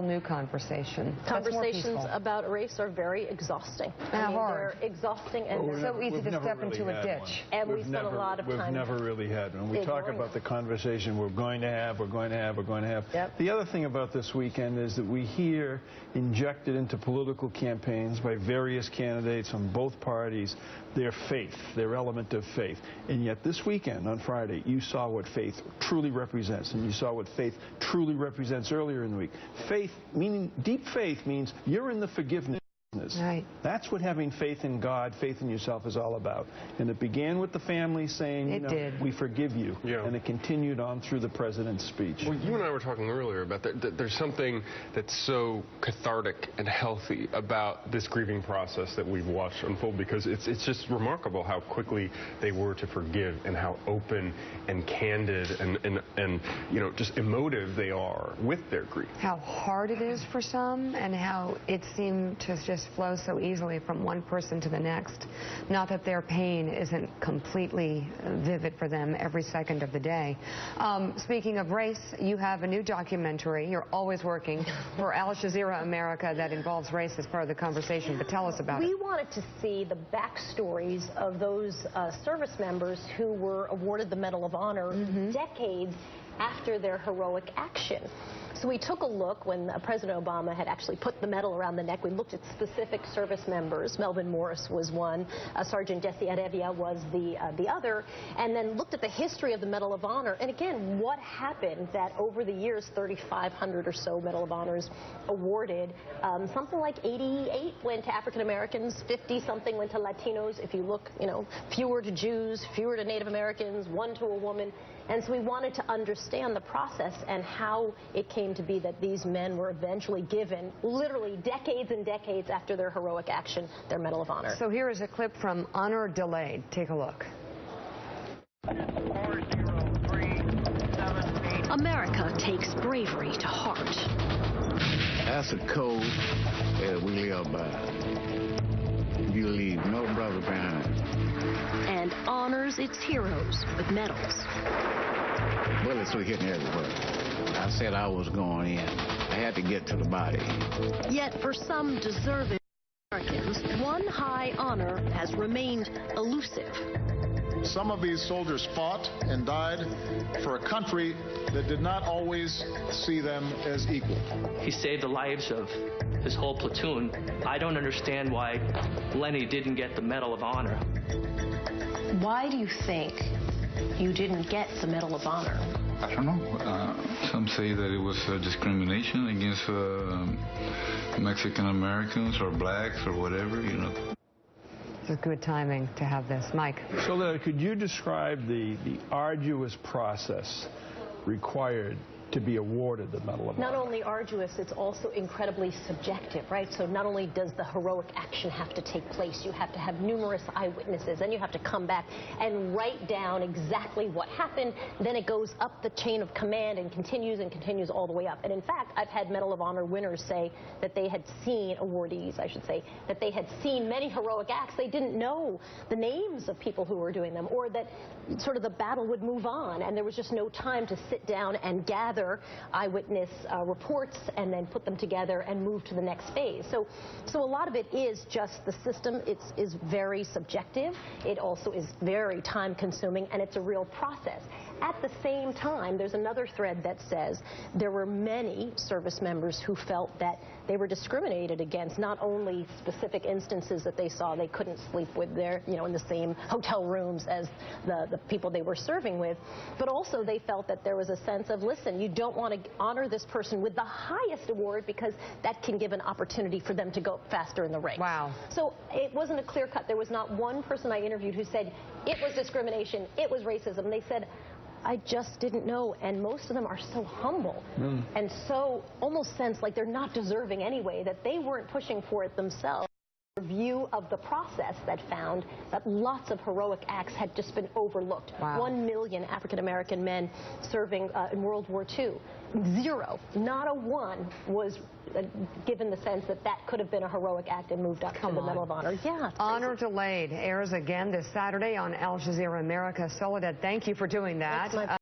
New conversation. Conversations about race are very exhausting. Hard. They're exhausting and so easy to step into a ditch. And we spend a lot of time. We've never really had one. We talk about the conversation we're going to have. Yep. The other thing about this weekend is that we hear injected into political campaigns by various candidates on both parties their faith, their element of faith. And yet this weekend, on Friday, you saw what faith truly represents, and you saw what faith truly represents earlier in the week. Faith, meaning deep faith, means you're in the forgiveness. Right. That's what having faith in God, faith in yourself is all about. And it began with the family saying, you know, we forgive you. Yeah. And it continued on through the president's speech. Well, you and I were talking earlier about that there's something that's so cathartic and healthy about this grieving process that we've watched unfold, because it's just remarkable how quickly they were to forgive and how open and candid and you know, just emotive they are with their grief. How hard it is for some, and how it seemed to just flow so easily from one person to the next. Not that their pain isn't completely vivid for them every second of the day. Speaking of race, you have a new documentary. You're always working for Jazeera America that involves race as part of the conversation, but tell us about it. We wanted to see the backstories of those service members who were awarded the Medal of Honor decades after their heroic action. So we took a look when President Obama had actually put the medal around the neck. We looked at specific service members. Melvin Morris was one. Sergeant Jesse Arevia was the other. And then looked at the history of the Medal of Honor. And again, what happened that over the years, 3,500 or so Medal of Honors awarded. Something like 88 went to African Americans, 50-something went to Latinos. If you look, you know, fewer to Jews, fewer to Native Americans, one to a woman. And so we wanted to understand the process and how it came to be that these men were eventually given, literally decades and decades after their heroic action, their Medal of Honor. So here is a clip from Honor Delayed. Take a look. America takes bravery to heart. That's a code that we live by. You leave no brother behind. And honors its heroes with medals. Bullets were hitting everywhere. I said I was going in. I had to get to the body. Yet for some deserving Americans, one high honor has remained elusive. Some of these soldiers fought and died for a country that did not always see them as equal. He saved the lives of his whole platoon. I don't understand why Lenny didn't get the Medal of Honor. Why do you think you didn't get the Medal of Honor? I don't know. Some say that it was discrimination against Mexican Americans or blacks or whatever, you know. It's good timing to have this. Mike. Soledad, could you describe the arduous process required to be awarded the Medal of Honor? Not only arduous, it's also incredibly subjective, right? So not only does the heroic action have to take place, you have to have numerous eyewitnesses, and you have to come back and write down exactly what happened. Then it goes up the chain of command and continues all the way up. And in fact, I've had Medal of Honor winners say that they had seen, awardees, I should say, that they had seen many heroic acts. They didn't know the names of people who were doing them, or that sort of the battle would move on, and there was just no time to sit down and gather eyewitness reports and then put them together and move to the next phase. So a lot of it is just the system. It's very subjective. It also is very time consuming, and it's a real process. At the same time, there's another thread that says there were many service members who felt that they were discriminated against, not only specific instances that they saw they couldn't sleep with their, you know, in the same hotel rooms as the people they were serving with, but also they felt that there was a sense of, listen, you don't want to honor this person with the highest award because that can give an opportunity for them to go faster in the ranks. Wow. So it wasn't a clear cut. There was not one person I interviewed who said it was discrimination, it was racism. They said, I just didn't know, and most of them are so humble and so almost sense like they're not deserving anyway, that they weren't pushing for it themselves. Review of the process that found that lots of heroic acts had just been overlooked. Wow. 1 million African-American men serving in World War II. Zero, not a one, was given the sense that that could have been a heroic act and moved up to the Medal of Honor. Yeah. Honor Delayed airs again this Saturday on Jazeera America. Soledad, thank you for doing that.